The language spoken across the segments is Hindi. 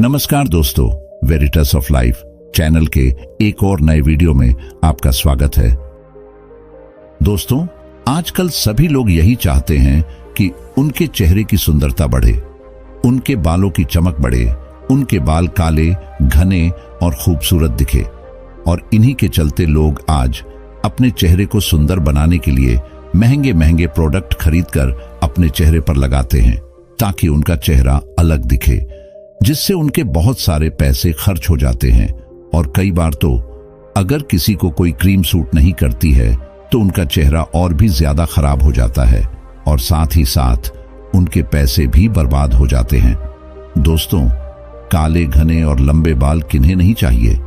नमस्कार दोस्तों, वेरिटस ऑफ लाइफ चैनल के एक और नए वीडियो में आपका स्वागत है। दोस्तों, आजकल सभी लोग यही चाहते हैं कि उनके चेहरे की सुंदरता बढ़े, उनके बालों की चमक बढ़े, उनके बाल काले, घने और खूबसूरत दिखे। और इन्हीं के चलते लोग आज अपने चेहरे को सुंदर बनाने के लिए महंगे महंगे प्रोडक्ट खरीदकर अपने चेहरे पर लगाते हैं ताकि उनका चेहरा अलग दिखे, जिससे उनके बहुत सारे पैसे खर्च हो जाते हैं। और कई बार तो अगर किसी को कोई क्रीम सूट नहीं करती है तो उनका चेहरा और भी ज्यादा खराब हो जाता है और साथ ही साथ उनके पैसे भी बर्बाद हो जाते हैं। दोस्तों, काले, घने और लंबे बाल किन्हें नहीं चाहिए?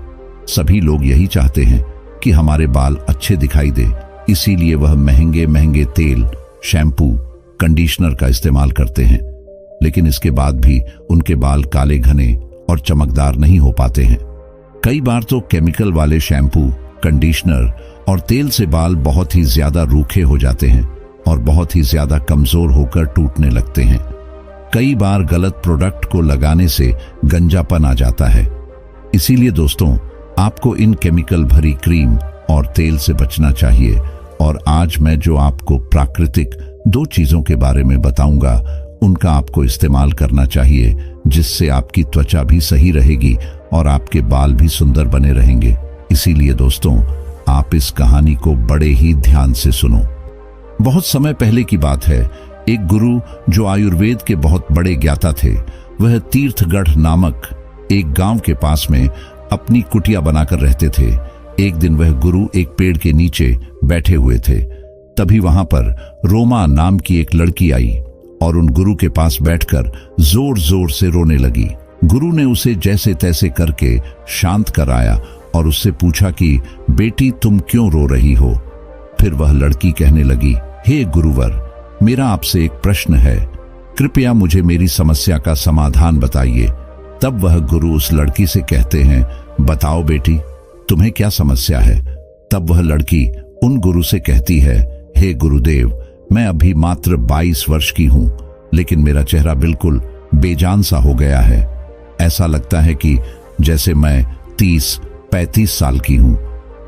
सभी लोग यही चाहते हैं कि हमारे बाल अच्छे दिखाई दे, इसीलिए वह महंगे महंगे तेल, शैम्पू, कंडीशनर का इस्तेमाल करते हैं। लेकिन इसके बाद भी उनके बाल काले, घने और चमकदार नहीं हो पाते हैं। कई बार तो केमिकल वाले शैम्पू, कंडीशनर और तेल से बाल बहुत ही ज्यादा रूखे हो जाते हैं और बहुत ही ज्यादा कमजोर होकर टूटने लगते हैं। कई बार गलत प्रोडक्ट को लगाने से गंजापन आ जाता है। इसीलिए दोस्तों, आपको इन केमिकल भरी क्रीम और तेल से बचना चाहिए। और आज मैं जो आपको प्राकृतिक 2 चीजों के बारे में बताऊंगा, उनका आपको इस्तेमाल करना चाहिए, जिससे आपकी त्वचा भी सही रहेगी और आपके बाल भी सुंदर बने रहेंगे। इसीलिए दोस्तों, आप इस कहानी को बड़े ही ध्यान से सुनो। बहुत समय पहले की बात है, एक गुरु जो आयुर्वेद के बहुत बड़े ज्ञाता थे, वह तीर्थगढ़ नामक एक गांव के पास में अपनी कुटिया बनाकर रहते थे। एक दिन वह गुरु एक पेड़ के नीचे बैठे हुए थे। तभी वहां पर रोमा नाम की एक लड़की आई और उन गुरु के पास बैठकर जोर जोर से रोने लगी। गुरु ने उसे जैसे तैसे करके शांत कराया और उससे पूछा कि बेटी, तुम क्यों रो रही हो? फिर वह लड़की कहने लगी, हे गुरुवर, मेरा आपसे एक प्रश्न है, कृपया मुझे मेरी समस्या का समाधान बताइए। तब वह गुरु उस लड़की से कहते हैं, बताओ बेटी, तुम्हें क्या समस्या है? तब वह लड़की उन गुरु से कहती है, हे गुरुदेव, मैं अभी मात्र 22 वर्ष की हूं, लेकिन मेरा चेहरा बिल्कुल बेजान सा हो गया है। ऐसा लगता है कि जैसे मैं 30-35 साल की हूं।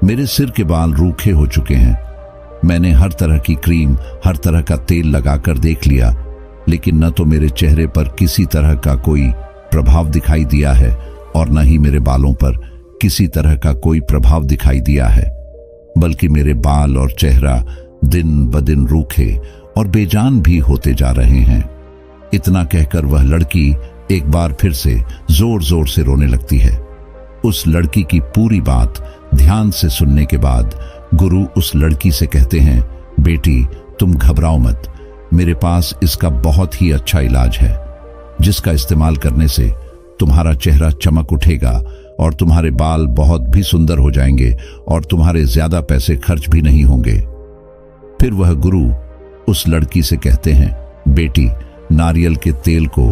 मेरे सिर के बाल रूखे हो चुके हैं। मैंने हर तरह की क्रीम, हर तरह का तेल लगाकर देख लिया, लेकिन न तो मेरे चेहरे पर किसी तरह का कोई प्रभाव दिखाई दिया है और न ही मेरे बालों पर किसी तरह का कोई प्रभाव दिखाई दिया है, बल्कि मेरे बाल और चेहरा दिन ब दिन रूखे और बेजान भी होते जा रहे हैं। इतना कहकर वह लड़की एक बार फिर से जोर जोर से रोने लगती है। उस लड़की की पूरी बात ध्यान से सुनने के बाद गुरु उस लड़की से कहते हैं, बेटी, तुम घबराओ मत, मेरे पास इसका बहुत ही अच्छा इलाज है, जिसका इस्तेमाल करने से तुम्हारा चेहरा चमक उठेगा और तुम्हारे बाल बहुत भी सुंदर हो जाएंगे और तुम्हारे ज्यादा पैसे खर्च भी नहीं होंगे। फिर वह गुरु उस लड़की से कहते हैं, बेटी, नारियल के तेल को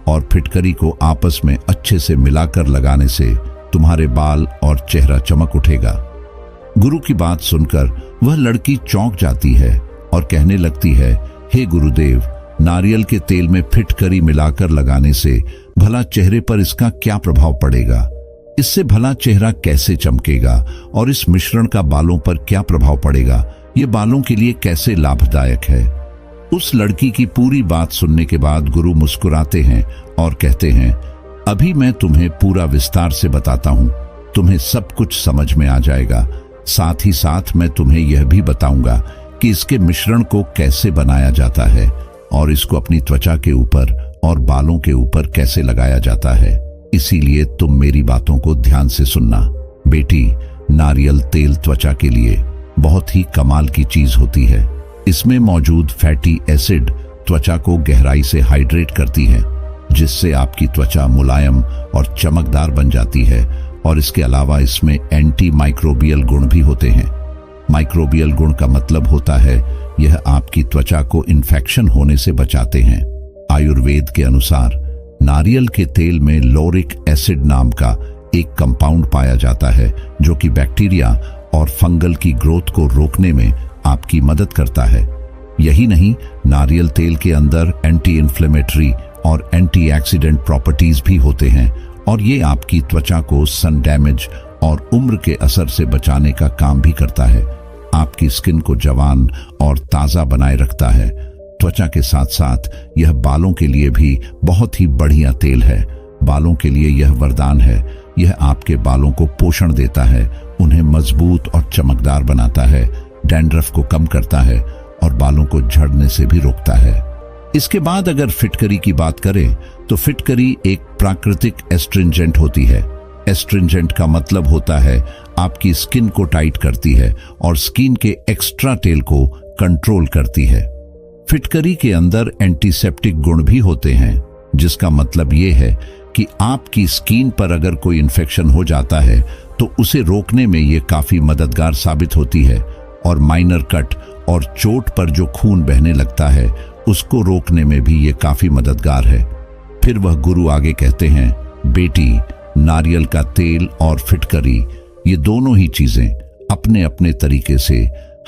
और फिटकरी को आपस में अच्छे से मिलाकर लगाने से तुम्हारे बाल और चेहरा चमक उठेगा। गुरु की बात सुनकर वह लड़की चौंक जाती है और कहने लगती है, हे गुरुदेव, नारियल के तेल में फिटकरी मिलाकर लगाने से भला चेहरे पर इसका क्या प्रभाव पड़ेगा? इससे भला चेहरा कैसे चमकेगा और इस मिश्रण का बालों पर क्या प्रभाव पड़ेगा? ये बालों के लिए कैसे लाभदायक है? उस लड़की की पूरी बात सुनने के बाद गुरु मुस्कुराते हैं और कहते हैं, अभी मैं तुम्हें पूरा विस्तार से बताता हूं, तुम्हें सब कुछ समझ में आ जाएगा। साथ ही साथ मैं तुम्हें यह भी बताऊंगा कि इसके मिश्रण को कैसे बनाया जाता है और इसको अपनी त्वचा के ऊपर और बालों के ऊपर कैसे लगाया जाता है। इसीलिए तुम मेरी बातों को ध्यान से सुनना। बेटी, नारियल तेल त्वचा के लिए बहुत ही कमाल की चीज होती है। इसमें मौजूद फैटी एसिड त्वचा को गहराई से हाइड्रेट करती है, जिससे आपकी त्वचा मुलायम और चमकदार बन जाती है। और इसके अलावा इसमें एंटी माइक्रोबियल गुण भी होते हैं। माइक्रोबियल गुण का मतलब होता है यह आपकी त्वचा को इन्फेक्शन होने से बचाते हैं। आयुर्वेद के अनुसार नारियल के तेल में लॉरिक एसिड नाम का एक कंपाउंड पाया जाता है, जो कि बैक्टीरिया और फंगल की ग्रोथ को रोकने में आपकी मदद करता है। यही नहीं, नारियल तेल के अंदर एंटी इन्फ्लेमेटरी और एंटीऑक्सीडेंट प्रॉपर्टीज भी होते हैं और ये आपकी त्वचा को सन डैमेज और उम्र के असर से बचाने का काम भी करता है। आपकी स्किन को जवान और ताज़ा बनाए रखता है। त्वचा के साथ साथ यह बालों के लिए भी बहुत ही बढ़िया तेल है। बालों के लिए यह वरदान है। यह आपके बालों को पोषण देता है, उन्हें मजबूत और चमकदार बनाता है, डैंड्रफ को कम करता है और बालों को झड़ने से भी रोकता है। इसके बाद अगर फिटकरी की बात करें तो फिटकरी एक प्राकृतिक एस्ट्रिंजेंट होती है। एस्ट्रिंजेंट का मतलब होता है आपकी स्किन को टाइट करती है और स्किन के एक्स्ट्रा टेल को कंट्रोल करती है। फिटकरी के अंदर एंटीसेप्टिक गुण भी होते हैं, जिसका मतलब ये है कि आपकी स्किन पर अगर कोई इन्फेक्शन हो जाता है तो उसे रोकने में ये काफी मददगार साबित होती है और माइनर कट और चोट पर जो खून बहने लगता है उसको रोकने में भी ये काफी मददगार है। फिर वह गुरु आगे कहते हैं, बेटी, नारियल का तेल और फिटकरी ये दोनों ही चीजें अपने अपने तरीके से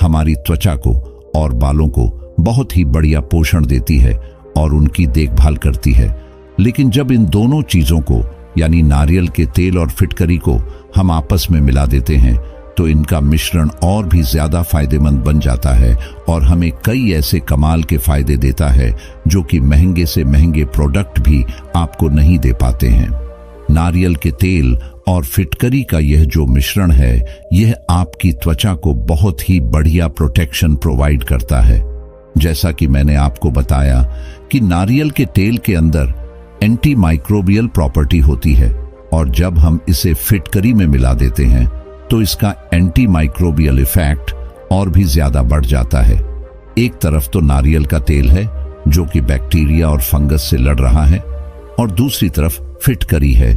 हमारी त्वचा को और बालों को बहुत ही बढ़िया पोषण देती है और उनकी देखभाल करती है। लेकिन जब इन दोनों चीजों को यानी नारियल के तेल और फिटकरी को हम आपस में मिला देते हैं तो इनका मिश्रण और भी ज्यादा फायदेमंद बन जाता है और हमें कई ऐसे कमाल के फायदे देता है जो कि महंगे से महंगे प्रोडक्ट भी आपको नहीं दे पाते हैं। नारियल के तेल और फिटकरी का यह जो मिश्रण है, यह आपकी त्वचा को बहुत ही बढ़िया प्रोटेक्शन प्रोवाइड करता है। जैसा कि मैंने आपको बताया कि नारियल के तेल के अंदर एंटी माइक्रोबियल प्रॉपर्टी होती है और जब हम इसे फिटकरी में मिला देते हैं तो इसका एंटी माइक्रोबियल इफेक्ट और भी ज्यादा बढ़ जाता है। एक तरफ तो नारियल का तेल है जो कि बैक्टीरिया और फंगस से लड़ रहा है और दूसरी तरफ फिटकरी है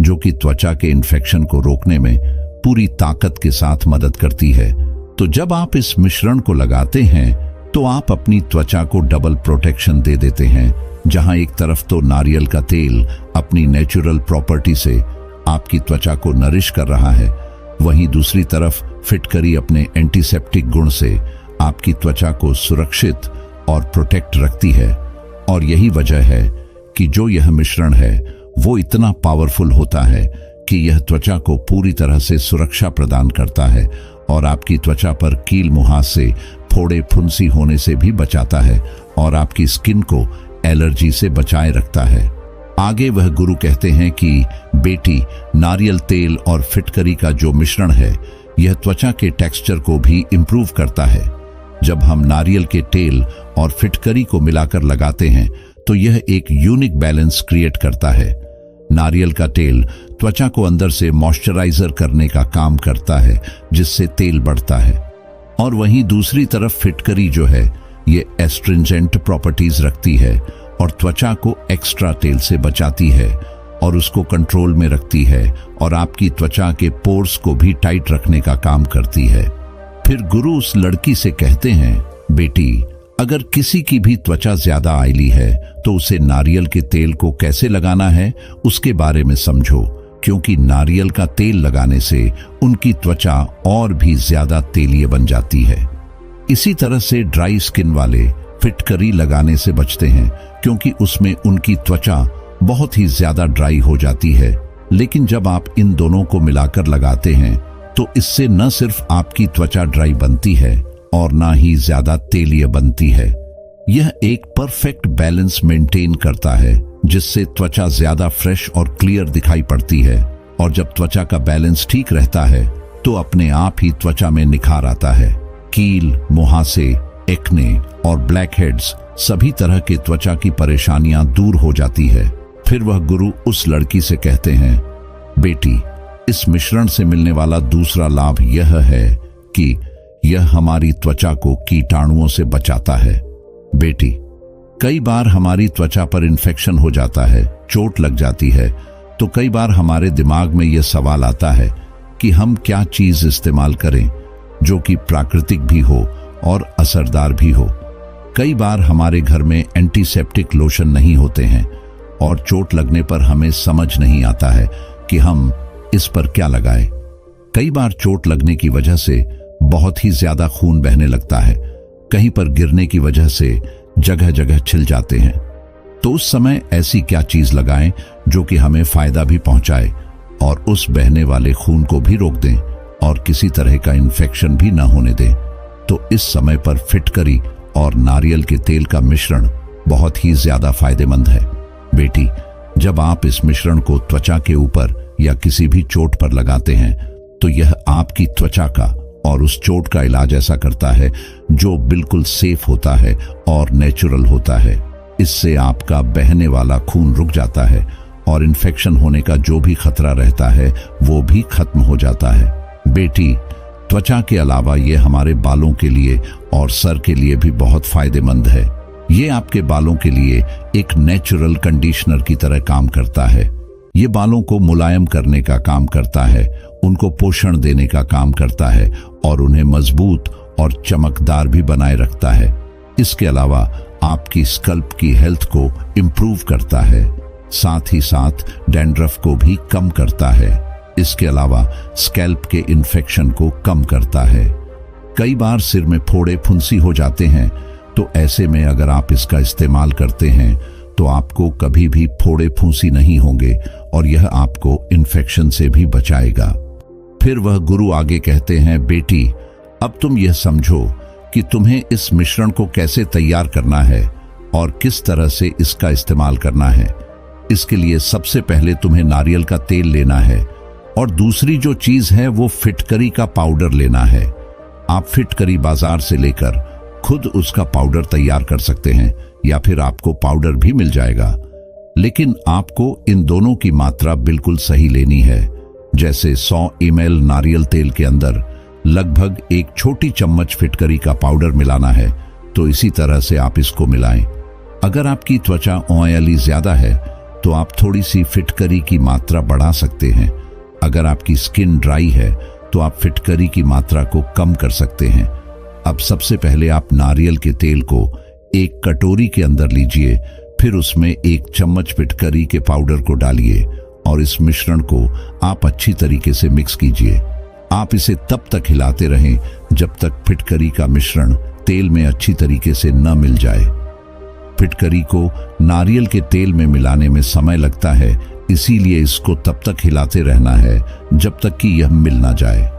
जो कि त्वचा के इन्फेक्शन को रोकने में पूरी ताकत के साथ मदद करती है। तो जब आप इस मिश्रण को लगाते हैं तो आप अपनी त्वचा को डबल प्रोटेक्शन दे देते हैं। जहां एक तरफ तो नारियल का तेल अपनी नेचुरल प्रॉपर्टी से आपकी त्वचा को नरिश कर रहा है, वहीं दूसरी तरफ फिटकरी अपने एंटीसेप्टिक गुण से आपकी त्वचा को सुरक्षित और प्रोटेक्ट रखती है। और यही वजह है कि जो यह मिश्रण है वो इतना पावरफुल होता है कि यह त्वचा को पूरी तरह से सुरक्षा प्रदान करता है और आपकी त्वचा पर कील मुहासे, फोड़े, फुंसी होने से भी बचाता है और आपकी स्किन को एलर्जी से बचाए रखता है। आगे वह गुरु कहते हैं कि बेटी, नारियल तेल और फिटकरी का जो मिश्रण है यह त्वचा के टेक्सचर को भी इंप्रूव करता है। जब हम नारियल के तेल और फिटकरी को मिलाकर लगाते हैं तो यह एक यूनिक बैलेंस क्रिएट करता है। नारियल का तेल त्वचा को अंदर से मॉइस्चराइजर करने का काम करता है जिससे तेल बढ़ता है और वहीं दूसरी तरफ फिटकरी जो है ये एस्ट्रिंजेंट प्रॉपर्टीज रखती है और त्वचा को एक्स्ट्रा तेल से बचाती है और उसको कंट्रोल में रखती है और आपकी त्वचा के पोर्स को भी टाइट रखने का काम करती है। फिर गुरु उस लड़की से कहते हैं, बेटी, अगर किसी की भी त्वचा ज्यादा ऑयली है तो उसे नारियल के तेल को कैसे लगाना है उसके बारे में समझो, क्योंकि नारियल का तेल लगाने से उनकी त्वचा और भी ज्यादा तेलीय बन जाती है। इसी तरह से ड्राई स्किन वाले फिटकरी लगाने से बचते हैं क्योंकि उसमें उनकी त्वचा बहुत ही ज्यादा ड्राई हो जाती है। लेकिन जब आप इन दोनों को मिलाकर लगाते हैं तो इससे न सिर्फ आपकी त्वचा ड्राई बनती है और ना ही ज्यादा तेलीय बनती है। यह एक परफेक्ट बैलेंस मेंटेन करता है जिससे त्वचा ज्यादा फ्रेश और क्लियर दिखाई पड़ती है और जब त्वचा का बैलेंस ठीक रहता है तो अपने आप ही त्वचा में निखार आता है। कील, मुहासे, एक्ने और ब्लैक हेड्स सभी तरह के त्वचा की परेशानियां दूर हो जाती है। फिर वह गुरु उस लड़की से कहते हैं, बेटी, इस मिश्रण से मिलने वाला दूसरा लाभ यह है कि यह हमारी त्वचा को कीटाणुओं से बचाता है। बेटी, कई बार हमारी त्वचा पर इन्फेक्शन हो जाता है, चोट लग जाती है, तो कई बार हमारे दिमाग में यह सवाल आता है कि हम क्या चीज इस्तेमाल करें जो कि प्राकृतिक भी हो और असरदार भी हो। कई बार हमारे घर में एंटीसेप्टिक लोशन नहीं होते हैं और चोट लगने पर हमें समझ नहीं आता है कि हम इस पर क्या लगाएं। कई बार चोट लगने की वजह से बहुत ही ज्यादा खून बहने लगता है, कहीं पर गिरने की वजह से जगह जगह छिल जाते हैं। तो उस समय ऐसी क्या चीज लगाएं जो कि हमें फायदा भी पहुंचाए और उस बहने वाले खून को भी रोक दें और किसी तरह का इन्फेक्शन भी न होने दें। तो इस समय पर फिटकरी और नारियल के तेल का मिश्रण बहुत ही ज्यादा फायदेमंद है। बेटी, जब आप इस मिश्रण को त्वचा के ऊपर या किसी भी चोट पर लगाते हैं तो यह आपकी त्वचा का और उस चोट का इलाज ऐसा करता है जो बिल्कुल सेफ होता है और नेचुरल होता है। इससे आपका बहने वाला खून रुक जाता है और इन्फेक्शन होने का जो भी खतरा रहता है वो भी खत्म हो जाता है। बेटी, त्वचा के अलावा ये हमारे बालों के लिए और सर के लिए भी बहुत फायदेमंद है। ये आपके बालों के लिए एक नेचुरल कंडीशनर की तरह काम करता है। ये बालों को मुलायम करने का काम करता है, उनको पोषण देने का काम करता है और उन्हें मजबूत और चमकदार भी बनाए रखता है। इसके अलावा आपकी स्कल्प की हेल्थ को इम्प्रूव करता है, साथ ही साथ डैंड्रफ को भी कम करता है। इसके अलावा स्कैल्प के इन्फेक्शन को कम करता है। कई बार सिर में फोड़े फुंसी हो जाते हैं, तो ऐसे में अगर आप इसका इस्तेमाल करते हैं तो आपको कभी भी फोड़े फुंसी नहीं होंगे और यह आपको इन्फेक्शन से भी बचाएगा। फिर वह गुरु आगे कहते हैं, बेटी, अब तुम यह समझो कि तुम्हें इस मिश्रण को कैसे तैयार करना है और किस तरह से इसका इस्तेमाल करना है। इसके लिए सबसे पहले तुम्हें नारियल का तेल लेना है और दूसरी जो चीज है वो फिटकरी का पाउडर लेना है। आप फिटकरी बाजार से लेकर खुद उसका पाउडर तैयार कर सकते हैं या फिर आपको पाउडर भी मिल जाएगा, लेकिन आपको इन दोनों की मात्रा बिल्कुल सही लेनी है। जैसे 100 ml नारियल तेल के अंदर लगभग एक छोटी चम्मच फिटकरी का पाउडर मिलाना है, तो इसी तरह से आप इसको मिलाएं। अगर आपकी त्वचा ऑयली ज्यादा है तो आप थोड़ी सी फिटकरी की मात्रा बढ़ा सकते हैं। अगर आपकी स्किन ड्राई है तो आप फिटकरी की मात्रा को कम कर सकते हैं। अब सबसे पहले आप नारियल के तेल को एक कटोरी के अंदर लीजिए, फिर उसमें 1 चम्मच फिटकरी के पाउडर को डालिए और इस मिश्रण को आप अच्छी तरीके से मिक्स कीजिए। आप इसे तब तक हिलाते रहें जब तक फिटकरी का मिश्रण तेल में अच्छी तरीके से न मिल जाए। फिटकरी को नारियल के तेल में मिलाने में समय लगता है, इसीलिए इसको तब तक हिलाते रहना है जब तक कि यह मिल ना जाए।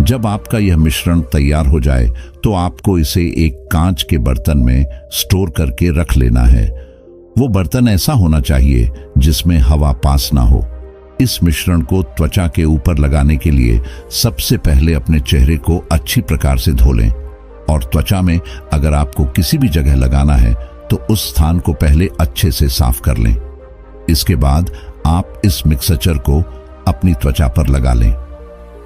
जब आपका यह मिश्रण तैयार हो जाए तो आपको इसे एक कांच के बर्तन में स्टोर करके रख लेना है। वो बर्तन ऐसा होना चाहिए जिसमें हवा पास ना हो। इस मिश्रण को त्वचा के ऊपर लगाने के लिए सबसे पहले अपने चेहरे को अच्छी प्रकार से धो लें और त्वचा में अगर आपको किसी भी जगह लगाना है तो उस स्थान को पहले अच्छे से साफ कर लें। इसके बाद आप इस मिक्सचर को अपनी त्वचा पर लगा लें।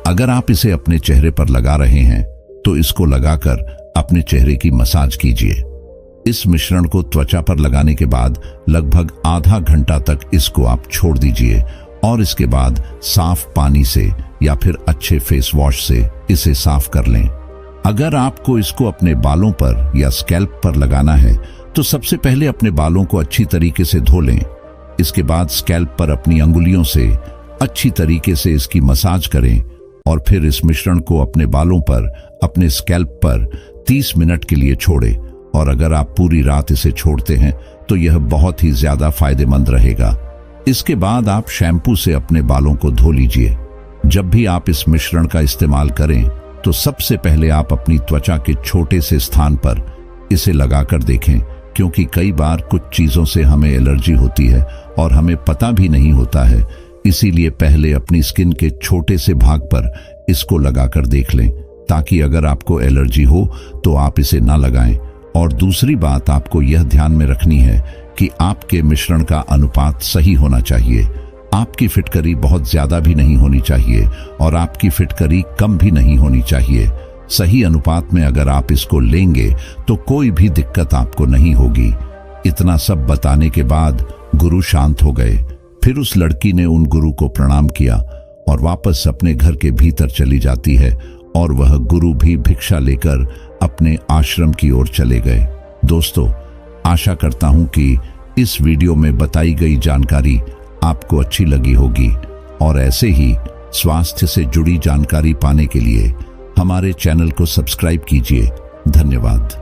अगर आप इसे अपने चेहरे पर लगा रहे हैं तो इसको लगाकर अपने चेहरे की मसाज कीजिए। इस मिश्रण को त्वचा पर लगाने के बाद लगभग आधा घंटा तक इसको आप छोड़ दीजिए और इसके बाद साफ पानी से या फिर अच्छे फेस वॉश से इसे साफ कर लें। अगर आपको इसको अपने बालों पर या स्कैल्प पर लगाना है तो सबसे पहले अपने बालों को अच्छी तरीके से धो लें। इसके बाद स्कैल्प पर अपनी अंगुलियों से अच्छी तरीके से इसकी मसाज करें और फिर इस मिश्रण को अपने बालों पर, अपने स्कैल्प पर 30 मिनट के लिए छोड़ें। और अगर आप पूरी रात इसे छोड़ते हैं तो यह बहुत ही ज्यादा फायदेमंद रहेगा। इसके बाद आप शैम्पू से अपने बालों को धो लीजिए। जब भी आप इस मिश्रण का इस्तेमाल करें तो सबसे पहले आप अपनी त्वचा के छोटे से स्थान पर इसे लगाकर देखें, क्योंकि कई बार कुछ चीजों से हमें एलर्जी होती है और हमें पता भी नहीं होता है। इसीलिए पहले अपनी स्किन के छोटे से भाग पर इसको लगाकर देख लें, ताकि अगर आपको एलर्जी हो तो आप इसे ना लगाएं। और दूसरी बात आपको यह ध्यान में रखनी है कि आपके मिश्रण का अनुपात सही होना चाहिए। आपकी फिटकरी बहुत ज्यादा भी नहीं होनी चाहिए और आपकी फिटकरी कम भी नहीं होनी चाहिए। सही अनुपात में अगर आप इसको लेंगे तो कोई भी दिक्कत आपको नहीं होगी। इतना सब बताने के बाद गुरु शांत हो गए। फिर उस लड़की ने उन गुरु को प्रणाम किया और वापस अपने घर के भीतर चली जाती है और वह गुरु भी भिक्षा लेकर अपने आश्रम की ओर चले गए। दोस्तों, आशा करता हूं कि इस वीडियो में बताई गई जानकारी आपको अच्छी लगी होगी और ऐसे ही स्वास्थ्य से जुड़ी जानकारी पाने के लिए हमारे चैनल को सब्सक्राइब कीजिए। धन्यवाद।